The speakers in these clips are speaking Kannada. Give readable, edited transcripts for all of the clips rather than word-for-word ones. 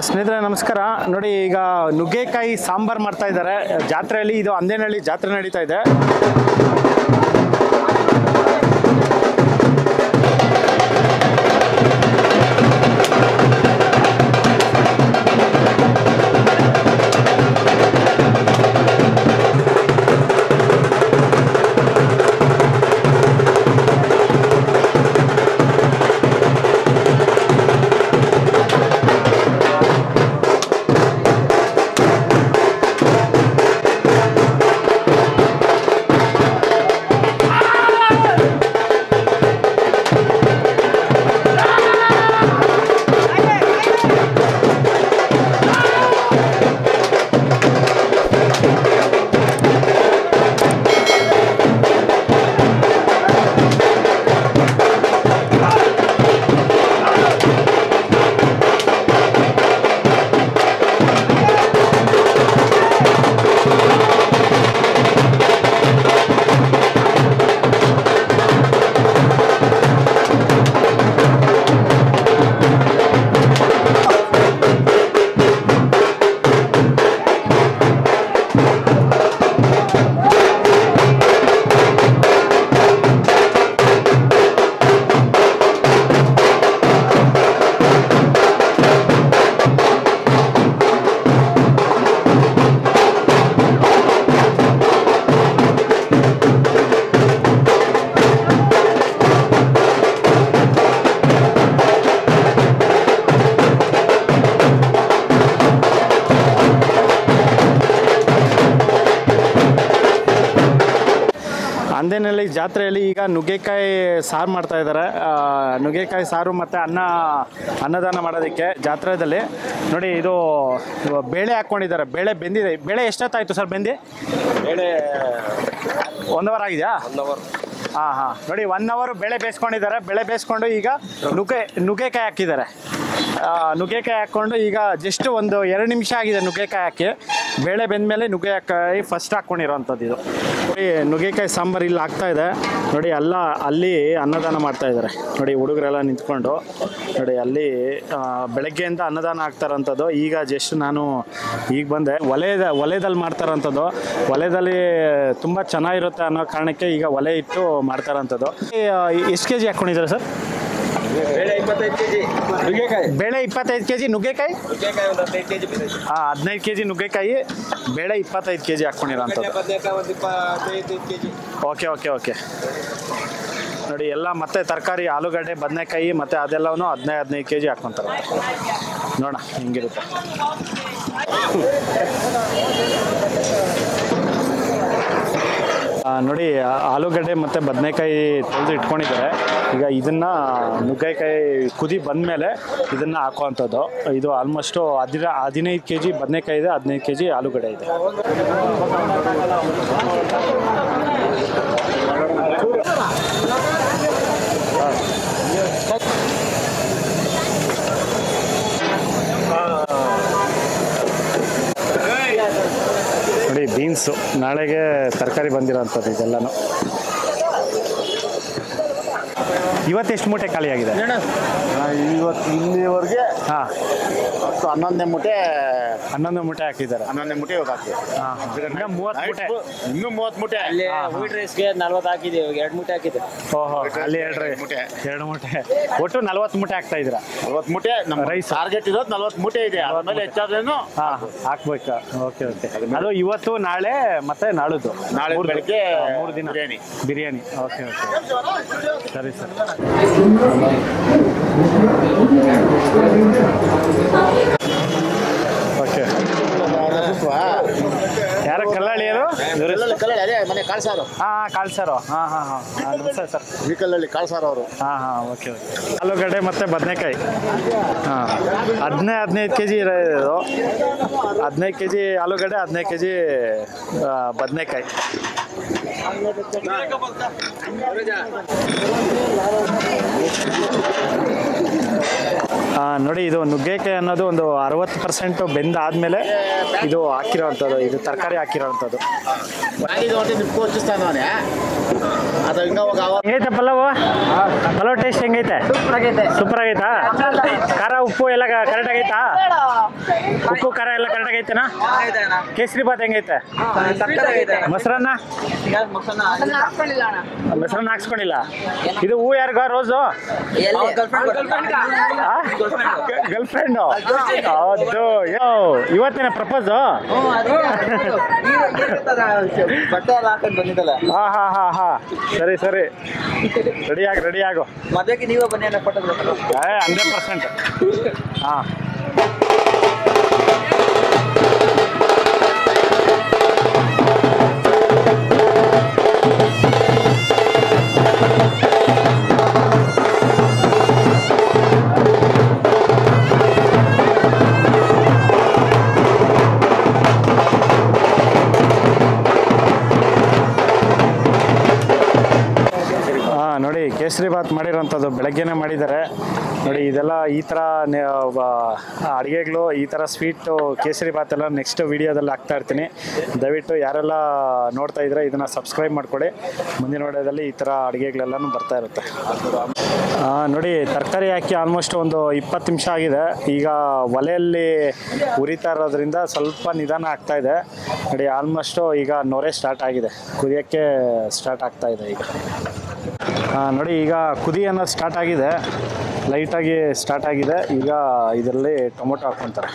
ಸ್ನೇಹಿತರೆ ನಮಸ್ಕಾರ. ನೋಡಿ, ಈಗ ನುಗ್ಗೆಕಾಯಿ ಸಾಂಬಾರು ಮಾಡ್ತಾ ಇದ್ದಾರೆ ಜಾತ್ರೆಯಲ್ಲಿ. ಇದು ಅಂದೇನಹಳ್ಳಿ ಜಾತ್ರೆ ನಡೀತಾ ಇದೆ. ಅಂದೇನಹಳ್ಳಿ ಜಾತ್ರೆಯಲ್ಲಿ ಈಗ ನುಗ್ಗೆಕಾಯಿ ಸಾರು ಮಾಡ್ತಾ ಇದ್ದಾರೆ. ನುಗ್ಗೆಕಾಯಿ ಸಾರು ಮತ್ತು ಅನ್ನದಾನ ಮಾಡೋದಕ್ಕೆ ಜಾತ್ರೆಯಲ್ಲಿ. ನೋಡಿ, ಇದು ಬೇಳೆ ಹಾಕ್ಕೊಂಡಿದ್ದಾರೆ. ಬೇಳೆ ಬೆಂದಿದೆ. ಬೇಳೆ ಎಷ್ಟೊತ್ತಾಯಿತು ಸರ್ ಬೆಂದು? ಬೇಳೆ 1 ಅವರ್ ಆಗಿದೆಯಾ? 1 ಅವರ್. ಹಾಂ. ನೋಡಿ, 1 ಅವರ್ ಬೇಳೆ ಬೇಯಿಸ್ಕೊಂಡಿದ್ದಾರೆ. ಬೇಳೆ ಬೇಯಿಸ್ಕೊಂಡು ಈಗ ನುಗ್ಗೆಕಾಯಿ ಹಾಕಿದ್ದಾರೆ. ನುಗ್ಗೆಕಾಯಿ ಹಾಕ್ಕೊಂಡು ಈಗ ಜಸ್ಟ್ ಒಂದು 2 ನಿಮಿಷ ಆಗಿದೆ ನುಗ್ಗೆಕಾಯಿ ಹಾಕಿ. ಬೇಳೆ ಬೆಂದಮೇಲೆ ನುಗ್ಗೆಕಾಯಿ ಫಸ್ಟ್ ಹಾಕ್ಕೊಂಡಿರೋವಂಥದ್ದು ಇದು. ನೋಡಿ, ನುಗ್ಗೆಕಾಯಿ ಸಾಂಬಾರು ಇಲ್ಲಿ ಆಗ್ತಾ ಇದೆ. ನೋಡಿ, ಅಲ್ಲಿ ಅನ್ನದಾನ ಮಾಡ್ತಾ ಇದ್ದಾರೆ. ನೋಡಿ, ಹುಡುಗರೆಲ್ಲ ನಿಂತ್ಕೊಂಡು. ನೋಡಿ, ಅಲ್ಲಿ ಬೆಳಗ್ಗೆಯಿಂದ ಅನ್ನದಾನ ಆಗ್ತಾರಂಥದ್ದು. ಈಗ ಜಸ್ಟ್ ನಾನು ಈಗ ಬಂದೆ. ಒಲೆದಲ್ಲಿ ಮಾಡ್ತಾರಂಥದ್ದು. ಒಲೆದಲ್ಲಿ ತುಂಬ ಚೆನ್ನಾಗಿರುತ್ತೆ ಅನ್ನೋ ಕಾರಣಕ್ಕೆ ಈಗ ಒಲೆ ಇಟ್ಟು ಮಾಡ್ತಾರಂಥದ್ದು. ಎಷ್ಟು ಕೆ ಜಿ ಹಾಕ್ಕೊಂಡಿದ್ದಾರೆ ಸರ್? ಬೇಳೆ 25 kg ನುಗ್ಗೆಕಾಯಿ. ಬೇಳೆ 25 kg ನುಗ್ಗೆಕಾಯಿ. ನುಗ್ಗೆಕಾಯಿ ಒಂದು 15 kg ಬೇಕು. 15 kg ನುಗ್ಗೆಕಾಯಿ. ಬೇಳೆ 25 kg ಹಾಕ್ಕೊಂಡಿರೋಂಥದ್ದು. ಬದನೆಕಾಯಿ ಒಂದು 25 kg. ಓಕೆ. ನೋಡಿ, ಎಲ್ಲ ಮತ್ತೆ ತರಕಾರಿ, ಆಲೂಗಡ್ಡೆ, ಬದನೆಕಾಯಿ ಮತ್ತು ಅದೆಲ್ಲವೂ 15 kg ಹಾಕ್ಕೊತಾರೆ. ನೋಡೋಣ ಹೆಂಗಿರುತ್ತೆ. ನೋಡಿ, ಆಲೂಗಡ್ಡೆ ಮತ್ತು ಬದನೆಕಾಯಿ ತೊಳೆದು ಇಟ್ಕೊಂಡಿದ್ದಾರೆ. ಈಗ ಇದನ್ನು ನುಗ್ಗೆಕಾಯಿ ಕುದಿ ಬಂದಮೇಲೆ ಇದನ್ನು ಹಾಕುವಂಥದ್ದು. ಇದು ಆಲ್ಮೋಸ್ಟು 15 kg ಬದನೆಕಾಯಿ ಇದೆ, 15 kg ಆಲೂಗಡ್ಡೆ ಇದೆ. ನೋಡಿ, ಬೀನ್ಸು ನಾಳೆಗೆ ತರಕಾರಿ ಬಂದಿರೋಂಥದ್ದು ಇದೆಲ್ಲನೂ. ಇವತ್ತೆಷ್ಟು ಮೂಟೆ ಖಾಲಿಯಾಗಿದೆ? ಇವತ್ತು ಇಲ್ಲಿವರೆಗೆ 11 ಮೂಟೆ 11 ಮೂಟೆ ಹಾಕಿದ್ದಾರೆ. 11 ಮೂಟೆ ಇವಾಗ ಹಾಕಿ. 30 ಮೂಟೆ. ಇನ್ನೂ 30 ಮೂಟೆ. ಅಲ್ಲಿ ವೈಟ್ ರೈಸ್ಗೆ 40 ಹಾಕಿದ್ದೀವಿ. 2 ಮೂಟೆ ಹಾಕಿದ್ದೆ. ಓಹೋ, ಅಲ್ಲಿ 2 ಮೂಟೆ. ಒಟ್ಟು 40 ಮೂಟೆ ಹಾಕ್ತಾ ಇದ್ದೀರಾ? 40 ಮೂಟೆ. ನಮ್ಮ ರೈಸ್ ಟಾರ್ಗೆಟ್ ಇರೋದು 40 ಮೂಟೆ ಇದೆ. ಆಮೇಲೆ ಹೆಚ್ಚಾದ್ರೇನು ಹಾಕ್ಬೇಕಾ? ಓಕೆ. ಅದು ಇವತ್ತು, ನಾಳೆ ಮತ್ತೆ ನಾಳಿದ್ದು. ನಾಳೆ ಬೆಳಗ್ಗೆ 3 ದಿನ ಬಿರಿಯಾನಿ. ಓಕೆ. ಸರಿ ಸರ್. ಓಕೆ. ಯಾರ ಕಲ್ಲಳ್ಳಿ ಅದು? ಕಲ್ಲಳ್ಳಿ ಅದೇ ಮನೆ ಕಾಳ್ಸಾರು. ಕಾಳ್ಸಾರು. ನಮಸ್ತೆ ಸರ್. ಈ ಕಲ್ಲಳ್ಳಿ ಕಾಳ್ಸಾರು ಅವರು. ಓಕೆ. ಆಲೂಗಡ್ಡೆ ಮತ್ತು ಬದನೆಕಾಯಿ 15 kg ಇರೋದು. 15 kg ಆಲೂಗಡ್ಡೆ, 15 kg ಬದನೆಕಾಯಿ. ನೋಡಿ ಇದು ನುಗ್ಗೆಕಾಯಿ ಅನ್ನೋದು ಒಂದು 60% ಬೆಂದಾದ್ಮೇಲೆ ಇದು ಹಾಕಿರೋವಂಥದ್ದು, ಇದು ತರಕಾರಿ ಹಾಕಿರೋವಂಥದ್ದು. ಅದು ಹಿಂಗ ಹೆಂಗೈತೆ ಪಲಾವ್ ಟೇಸ್ಟ್ ಹೆಂಗೈತೆ? ಸೂಪರ್ ಆಗೈತಾ? ಖಾರ ಉಪ್ಪು ಎಲ್ಲ ಕರೆಕ್ಟ್ ಆಗೈತಾ? ಉಪ್ಪು ಖಾರ ಎಲ್ಲ ಕರೆಕ್ಟ್ ಆಗೈತೆನಾ? ಕೇಸರಿ ಬಾತ್ ಹೆಂಗೈತೆ? ಮೊಸರನ್ನ ಹಾಕ್ಸ್ಕೊಂಡಿಲ್ಲ. ಇದು ಹೂ ಯಾರಿಗ? Rose girl friend? ಹೌದು. ಇವತ್ತಿನ ಪ್ರಪೋಸ್? ಹಾ ಸರಿ ರೆಡಿ ಆಗು. ಮದ್ವೆಗೆ ನೀವೇ ಬನ್ನಿ 100%. ಹಾ ನೋಡಿ ಕೇಸರಿ ಬಾತ್ ಮಾಡಿರೋಂಥದ್ದು ಬೆಳಗ್ಗೆನೇ ಮಾಡಿದ್ದಾರೆ ನೋಡಿ. ಇದೆಲ್ಲ ಈ ಥರ ಅಡುಗೆಗಳು, ಈ ಥರ ಸ್ವೀಟು ಕೇಸರಿ ಬಾತ್ ಎಲ್ಲ ನೆಕ್ಸ್ಟ್ ವಿಡಿಯೋದಲ್ಲಿ ಹಾಕ್ತಾ ಇರ್ತೀನಿ. ದಯವಿಟ್ಟು ಯಾರೆಲ್ಲ ನೋಡ್ತಾ ಇದ್ರೆ ಇದನ್ನು ಸಬ್ಸ್ಕ್ರೈಬ್ ಮಾಡಿಕೊಡಿ. ಮುಂದಿನ ವಿಡಿಯೋದಲ್ಲಿ ಈ ಥರ ಅಡುಗೆಗಳೆಲ್ಲನೂ ಬರ್ತಾ ಇರುತ್ತೆ. ನೋಡಿ ತರಕಾರಿ ಹಾಕಿ ಆಲ್ಮೋಸ್ಟ್ ಒಂದು 20 ನಿಮಿಷ ಆಗಿದೆ. ಈಗ ಒಲೆಯಲ್ಲಿ ಉರಿತಾ ಇರೋದ್ರಿಂದ ಸ್ವಲ್ಪ ನಿಧಾನ ಆಗ್ತಾ ಇದೆ ನೋಡಿ. ಆಲ್ಮೋಸ್ಟು ಈಗ ನೊರೆ ಸ್ಟಾರ್ಟ್ ಆಗಿದೆ, ಕುದಿಯೋಕ್ಕೆ ಸ್ಟಾರ್ಟ್ ಆಗ್ತಾ ಇದೆ ಈಗ. ನೋಡಿ ಈಗ ಕುದಿ ಅನ್ನೋದು ಸ್ಟಾರ್ಟ್ ಆಗಿದೆ, ಲೈಟಾಗಿ ಸ್ಟಾರ್ಟ್ ಆಗಿದೆ. ಈಗ ಇದರಲ್ಲಿ ಟೊಮೊಟೊ ಹಾಕ್ಕೊತಾರೆ.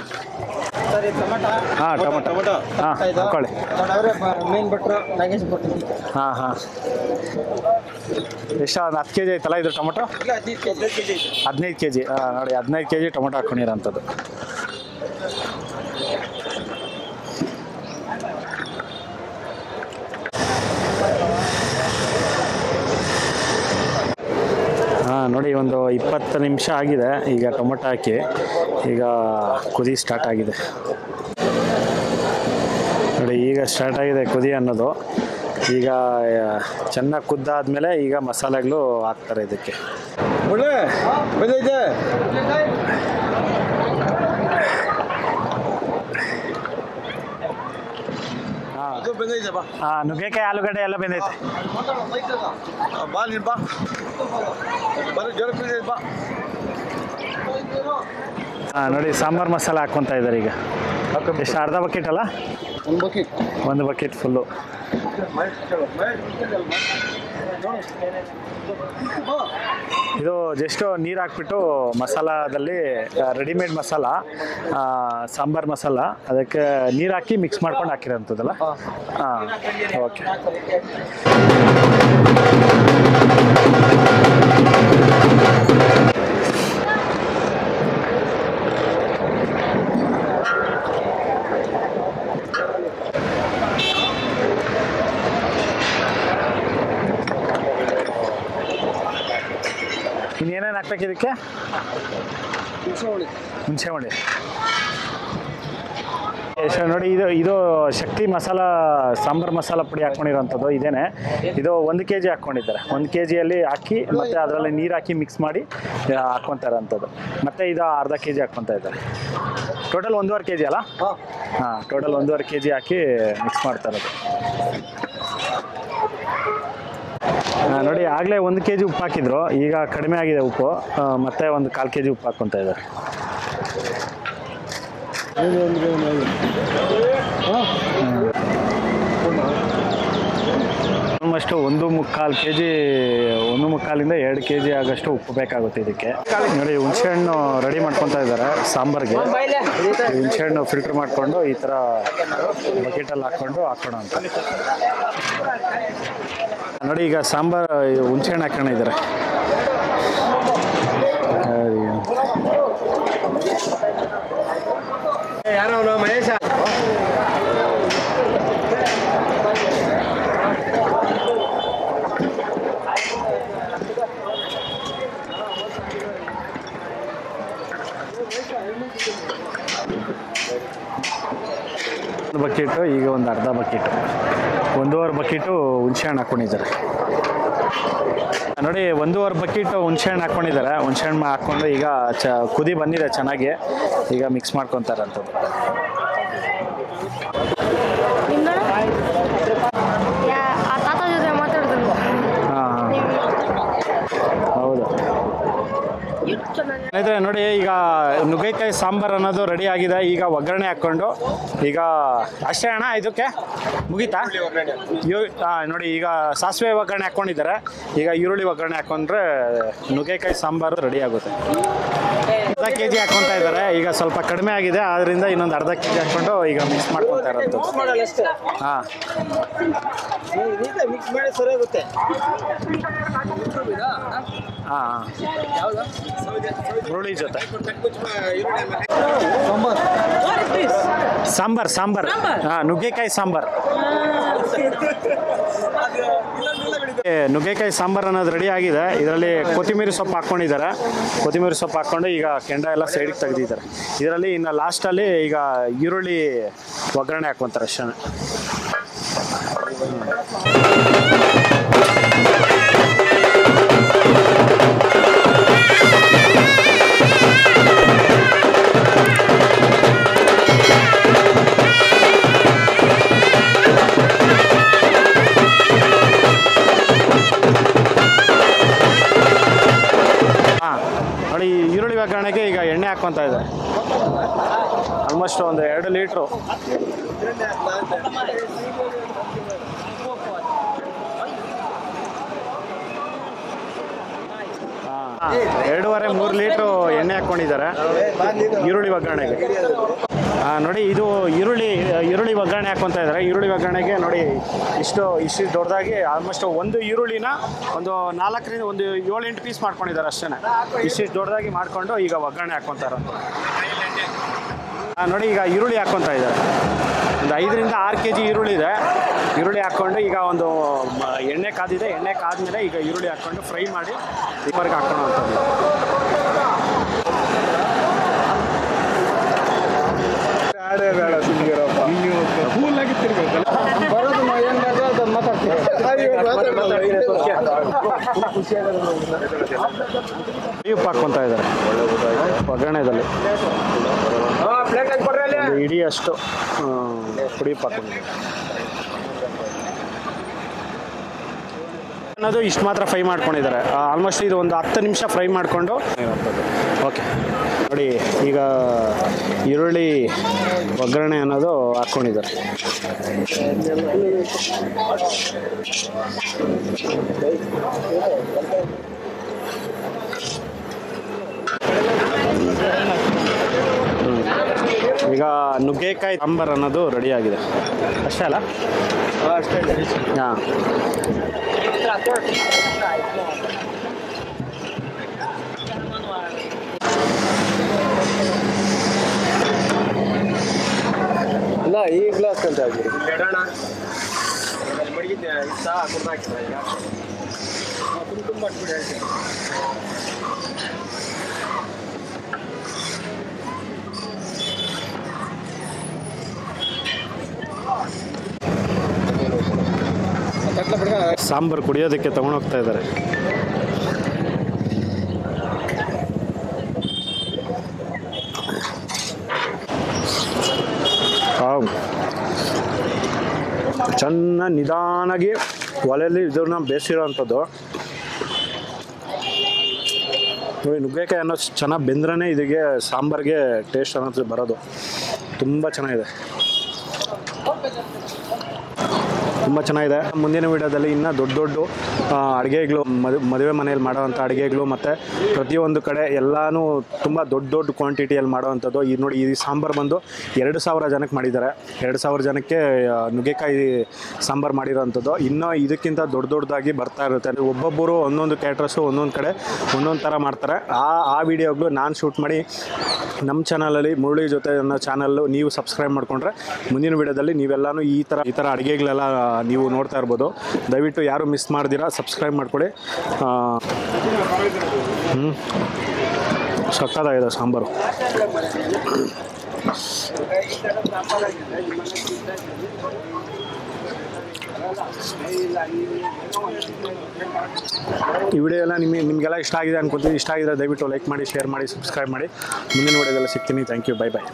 ಟೊಮೊಟೊ ಹಾಕ್ಕೊಳ್ಳಿ. ಹಾಂ ಎಷ್ಟು? ಒಂದು 10 kg ಐತಲ್ಲ ಇದು ಟೊಮೊಟೊ? 15 kg. ನೋಡಿ 15 kg ಟೊಮೊಟೊ ಹಾಕ್ಕೊಂಡಿರೋಂಥದ್ದು. ನೋಡಿ ಒಂದು 20 ನಿಮಿಷ ಆಗಿದೆ. ಈಗ ಟೊಮೊಟೊ ಹಾಕಿ ಈಗ ಕುದಿ ಸ್ಟಾರ್ಟ್ ಆಗಿದೆ ನೋಡಿ. ಈಗ ಸ್ಟಾರ್ಟ್ ಆಗಿದೆ ಕುದಿ ಅನ್ನೋದು. ಈಗ ಚೆನ್ನಾಗಿ ಕುದ್ದಾದ್ಮೇಲೆ ಈಗ ಮಸಾಲೆಗಳು ಹಾಕ್ತಾರೆ ಇದಕ್ಕೆ. ನುಗ್ಗೆಕಾಯಿ ಆಲೂಗಡ್ಡೆ ಎಲ್ಲ ಬೆಂದೈತೆ. ನೋಡಿ ಸಾಂಬಾರು ಮಸಾಲ ಹಾಕ್ಕೊತಾ ಇದ್ದಾರೆ ಈಗ. ಎಷ್ಟು? ಅರ್ಧ ಬಕೆಟ್ ಅಲ್ಲ? ಒಂದು ಬಕೆಟ್ ಫುಲ್ಲು. ಇದು ಜಸ್ಟ್ ನೀರು ಹಾಕ್ಬಿಟ್ಟು ಮಸಾಲದಲ್ಲಿ ರೆಡಿಮೇಡ್ ಮಸಾಲ, ಸಾಂಬಾರು ಮಸಾಲ, ಅದಕ್ಕೆ ನೀರು ಹಾಕಿ ಮಿಕ್ಸ್ ಮಾಡ್ಕೊಂಡು ಹಾಕಿರೋಂಥದ್ದಲ್ಲ. ಹಾಂ ಓಕೆ. ಇನ್ನೇನೇನು ಹಾಕ್ಬೇಕು ಇದಕ್ಕೆ? ಹುಣಸೆ ಹುಳಿ. ನೋಡಿ ಇದು ಶಕ್ತಿ ಮಸಾಲ, ಸಾಂಬಾರು ಮಸಾಲ ಪುಡಿ ಹಾಕ್ಕೊಂಡಿರೋಂಥದ್ದು ಇದೇನೆ. ಇದು 1 kg ಹಾಕ್ಕೊಂಡಿದ್ದಾರೆ. 1 kgಯಲ್ಲಿ ಹಾಕಿ ಮತ್ತು ಅದರಲ್ಲಿ ನೀರು ಹಾಕಿ ಮಿಕ್ಸ್ ಮಾಡಿ ಹಾಕ್ಕೊತಾರೆ ಅಂಥದ್ದು. ಮತ್ತು ಇದು ಅರ್ಧ kg ಹಾಕ್ಕೊತಾ ಇದ್ದಾರೆ. ಟೋಟಲ್ 1.5 kg ಅಲ್ಲ? ಹಾಂ, ಟೋಟಲ್ 1.5 kg ಹಾಕಿ ಮಿಕ್ಸ್ ಮಾಡ್ತಾ ಇರೋದು. ನೋಡಿ ಆಗಲೇ 1 kg ಉಪ್ಪು ಹಾಕಿದ್ರು, ಈಗ ಕಡಿಮೆ ಆಗಿದೆ ಉಪ್ಪು, ಮತ್ತೆ ಒಂದು 1/4 kg ಉಪ್ಪು ಹಾಕ್ಕೊತಾ ಇದ್ದಾರೆ. ಆಲ್ಮೋಸ್ಟ್ 1.25 kg, 1.25 ಇಂದ 2 kg ಆಗಷ್ಟು ಉಪ್ಪು ಬೇಕಾಗುತ್ತೆ ಇದಕ್ಕೆ. ನೋಡಿ ಹುಣಸೆಹಣ್ಣು ರೆಡಿ ಮಾಡ್ಕೊತಾ ಇದ್ದಾರೆ ಸಾಂಬಾರ್ಗೆ. ಹುಣಸೆಹಣ್ಣು ಫಿಲ್ಟರ್ ಮಾಡಿಕೊಂಡು ಈ ಥರ ಬಕೆಟಲ್ಲಿ ಹಾಕ್ಕೊಳೋ ಅಂತ. ನೋಡಿ ಈಗ ಸಾಂಬಾರು ಹುಣಸೆಹಣ್ಣು ಹಾಕೊಂಡಿದ್ದಾರೆ. ಯಾರೋ ಮಹೇಶ ಒಂದು ಬಕೆಟು, ಈಗ ಒಂದು ಅರ್ಧ ಬಕೆಟು, 1.5 ಬಕೆಟು ಹುಣಸೆಹಣ್ಣು ಹಾಕ್ಕೊಂಡಿದ್ದಾರೆ. ನೋಡಿ 1.5 ಬಕೆಟ್ ಹುಣಸೆಹಣ್ಣು ಹಾಕ್ಕೊಂಡಿದ್ದಾರೆ. ಹುಣಸೆಹಣ್ಣು ಹಾಕ್ಕೊಂಡು ಈಗ ಕುದಿ ಬಂದಿದೆ ಚೆನ್ನಾಗಿ. ಈಗ ಮಿಕ್ಸ್ ಮಾಡ್ಕೊತಾರೆ ಅಂಥದ್ದು. ಹಾಂ ಹೌದು. ಸ್ನೇಹಿತರೆ ನೋಡಿ, ಈಗ ನುಗ್ಗೆಕಾಯಿ ಸಾಂಬಾರು ಅನ್ನೋದು ರೆಡಿ ಆಗಿದೆ. ಈಗ ಒಗ್ಗರಣೆ ಹಾಕ್ಕೊಂಡು ಈಗ ಅಷ್ಟೇ ಅಣ್ಣ, ಇದಕ್ಕೆ ಮುಗೀತಾ? ನೋಡಿ ಈಗ ಸಾಸಿವೆ ಒಗ್ಗರಣೆ ಹಾಕ್ಕೊಂಡಿದ್ದಾರೆ. ಈಗ ಈರುಳ್ಳಿ ಒಗ್ಗರಣೆ ಹಾಕೊಂಡ್ರೆ ನುಗ್ಗೆಕಾಯಿ ಸಾಂಬಾರು ರೆಡಿ ಆಗುತ್ತೆ. ಅರ್ಧ kg ಹಾಕ್ಕೊತಾ ಇದ್ದಾರೆ. ಈಗ ಸ್ವಲ್ಪ ಕಡಿಮೆ ಆಗಿದೆ, ಆದ್ದರಿಂದ ಇನ್ನೊಂದು ಅರ್ಧ kg ಹಾಕ್ಕೊಂಡು ಈಗ ಮಿಕ್ಸ್ ಮಾಡ್ಕೊತಾ ಇರೋದು. ಹಾಂ ಮಿಕ್ಸ್ ಮಾಡಿ ಸರಿಯಾಗುತ್ತೆ. ಹಾಂ ಈರುಳ್ಳಿ ಜೊತೆ ಸಾಂಬಾರ್. ಹಾಂ, ನುಗ್ಗೆಕಾಯಿ ಸಾಂಬಾರ್. ನುಗ್ಗೆಕಾಯಿ ಸಾಂಬಾರು ಅನ್ನೋದು ರೆಡಿ ಆಗಿದೆ. ಇದರಲ್ಲಿ ಕೊತ್ತಂಬರಿ ಸೊಪ್ಪು ಹಾಕ್ಕೊಂಡಿದ್ದಾರೆ. ಕೊತ್ತಂಬರಿ ಸೊಪ್ಪು ಹಾಕ್ಕೊಂಡು ಈಗ ಕೆಂಡ ಎಲ್ಲ ಸೈಡಿಗೆ ತೆಗೆದಿದ್ದಾರೆ. ಇದರಲ್ಲಿ ಇನ್ನು ಲಾಸ್ಟಲ್ಲಿ ಈಗ ಈರುಳ್ಳಿ ಒಗ್ಗರಣೆ ಹಾಕ್ಕೊಂತಾರೆ ಅಷ್ಟೇ. ನೋಡಿ, ಈರುಳ್ಳಿ ಒಗ್ಗರಣೆಗೆ ಈಗ ಎಣ್ಣೆ ಹಾಕ್ಕೊತಾ ಇದೆ. ಆಲ್ಮೋಸ್ಟ್ ಒಂದು 2 ಲೀಟ್ರು. ಹಾಂ, 2.5-3 ಲೀಟ್ರು ಎಣ್ಣೆ ಹಾಕ್ಕೊಂಡಿದ್ದಾರೆ ಈರುಳ್ಳಿ ಒಗ್ಗರಣೆಗೆ. ನೋಡಿ, ಇದು ಈರುಳ್ಳಿ ಒಗ್ಗರಣೆ ಹಾಕ್ಕೊತಾ ಇದ್ದಾರೆ. ಈರುಳ್ಳಿ ಒಗ್ಗರಣೆಗೆ ನೋಡಿ ಇಷ್ಟು ದೊಡ್ಡದಾಗಿ ಆಲ್ಮೋಸ್ಟ್ ಒಂದು ಈರುಳ್ಳಿನ ಒಂದು 4ರಿಂದ ಒಂದು 7-8 ಪೀಸ್ ಮಾಡ್ಕೊಂಡಿದ್ದಾರೆ ಅಷ್ಟೇ. ಇಷ್ಟು ದೊಡ್ಡದಾಗಿ ಮಾಡಿಕೊಂಡು ಈಗ ಒಗ್ಗರಣೆ ಹಾಕ್ಕೊತಾರೆ. ನೋಡಿ, ಈಗ ಈರುಳ್ಳಿ ಹಾಕ್ಕೊತಾ ಇದ್ದಾರೆ. ಒಂದು 5ರಿಂದ 6 kg ಈರುಳ್ಳಿ ಇದೆ. ಈರುಳ್ಳಿ ಹಾಕ್ಕೊಂಡು ಈಗ ಒಂದು ಎಣ್ಣೆ ಕಾದಿದೆ. ಎಣ್ಣೆ ಕಾದ್ಮೇಲೆ ಈಗ ಈರುಳ್ಳಿ ಹಾಕ್ಕೊಂಡು ಫ್ರೈ ಮಾಡಿ ಇಪ್ಪರ್ಗೆ ಹಾಕ್ಕೊಳ್ಳೋ ಅಂಥದ್ದು. ಉಪ್ಪು ಹಾಕ್ಕೊತಾ ಇದ್ದಾರೆ ಒಗ್ಗರಣೆದಲ್ಲಿ. ಇಡೀ ಅಷ್ಟು ಪುಡಿ ಉಪ್ಪು ಹಾಕ್ಕೊಂಡಿದ್ದಾರೆ. ಅನ್ನೋದು ಇಷ್ಟು ಮಾತ್ರ ಫ್ರೈ ಮಾಡ್ಕೊಂಡಿದ್ದಾರೆ. ಆಲ್ಮೋಸ್ಟ್ ಇದು ಒಂದು 10 ನಿಮಿಷ ಫ್ರೈ ಮಾಡಿಕೊಂಡು ಓಕೆ. ನೋಡಿ, ಈಗ ಈರುಳ್ಳಿ ಒಗ್ಗರಣೆ ಅನ್ನೋದು ಹಾಕ್ಕೊಂಡಿದ್ದಾರೆ. ಈಗ ನುಗ್ಗೆಕಾಯಿ ಸಾಂಬಾರು ಅನ್ನೋದು ರೆಡಿ ಆಗಿದೆ ಅಷ್ಟೇ ಅಲ್ಲ? ಅಷ್ಟೇ. ಹಾಂ, ಇಲ್ಲ, ಈ ಗ್ಲಾಸ್ ಅಂತ ಆಗಿರಿ ಮಡಗಿದ್ದೆ ಇಷ್ಟ ಹಾಕಿದ್ರೆ ಈಗ ತುಂಬ ಮಾಡ್ಬಿಡಿ ಹೇಳ್ತೀನಿ. ಸಾಂಬಾರು ಕುಡಿಯೋದಕ್ಕೆ ತಗೊಂಡೋಗ್ತಾ ಇದ್ದಾರೆ. ಚೆನ್ನಾಗಿ ನಿಧಾನಾಗಿ ಒಲೆಯಲ್ಲಿ ಇದನ್ನ ಬೇಯಿಸಿರೋ ಅಂಥದ್ದು. ನುಗ್ಗೆಕಾಯಿ ಅನ್ನೋದು ಚೆನ್ನಾಗಿ ಬೆಂದ್ರೇ ಇದಕ್ಕೆ ಸಾಂಬಾರಿಗೆ ಟೇಸ್ಟ್ ಅನ್ನೋದು ಬರೋದು. ತುಂಬ ಚೆನ್ನಾಗಿದೆ, ತುಂಬ ಚೆನ್ನಾಗಿದೆ. ಮುಂದಿನ ವಿಡಿಯೋದಲ್ಲಿ ಇನ್ನೂ ದೊಡ್ಡ ಅಡುಗೆಗಳು, ಮದುವೆ ಮನೆಯಲ್ಲಿ ಮಾಡೋವಂಥ ಅಡುಗೆಗಳು ಮತ್ತು ಪ್ರತಿಯೊಂದು ಕಡೆ ಎಲ್ಲನೂ ತುಂಬ ದೊಡ್ಡ ಕ್ವಾಂಟಿಟಿಯಲ್ಲಿ ಮಾಡೋವಂಥದ್ದು. ಇದು ನೋಡಿ, ಈ ಸಾಂಬಾರು ಬಂದು 2000 ಜನಕ್ಕೆ ಮಾಡಿದ್ದಾರೆ. 2000 ಜನಕ್ಕೆ ನುಗ್ಗೆಕಾಯಿ ಸಾಂಬಾರು ಮಾಡಿರೋವಂಥದ್ದು. ಇನ್ನೂ ಇದಕ್ಕಿಂತ ದೊಡ್ಡದಾಗಿ ಬರ್ತಾ ಇರುತ್ತೆ. ಒಬ್ಬೊಬ್ಬರು ಒಂದೊಂದು ಕ್ಯಾಟ್ರಸ್ಸು ಒಂದೊಂದು ಕಡೆ ಒಂದೊಂದು ಥರ ಮಾಡ್ತಾರೆ. ಆ ವಿಡಿಯೋಗಳು ನಾನು ಶೂಟ್ ಮಾಡಿ ನಮ್ಮ ಚಾನಲಲ್ಲಿ ಮುರಳಿ ಜೊತೆ ಅನ್ನೋ ಚಾನಲ್ಲು ನೀವು ಸಬ್ಸ್ಕ್ರೈಬ್ ಮಾಡಿಕೊಂಡ್ರೆ ಮುಂದಿನ ವಿಡಿಯೋದಲ್ಲಿ ನೀವೆಲ್ಲನೂ ಈ ಥರ ಅಡುಗೆಗಳೆಲ್ಲ ನೀವು ನೋಡ್ತಾ ಇರ್ಬೋದು. ದಯವಿಟ್ಟು ಯಾರು ಮಿಸ್ ಮಾಡ್ದಿರಾ ಸಬ್ಸ್ಕ್ರೈಬ್ ಮಾಡ್ಕೊಳ್ಳಿ. ಸಕ್ಕತ್ತಾಗಿದೆ ಸಾಂಬಾರು. ಈ ವಿಡಿಯೋ ಎಲ್ಲ ನಿಮಗೆಲ್ಲ ಇಷ್ಟ ಆಗಿದೆ ಅನ್ಕೊತೀನಿ. ಇಷ್ಟ ಆಗಿದ್ರೆ ದಯವಿಟ್ಟು ಲೈಕ್ ಮಾಡಿ, ಶೇರ್ ಮಾಡಿ, ಸಬ್ಸ್ಕ್ರೈಬ್ ಮಾಡಿ. ಮುಂದಿನ ವಿಡಿಯೋದೆಲ್ಲ ಸಿಗ್ತೀನಿ. Thank you. Bye bye.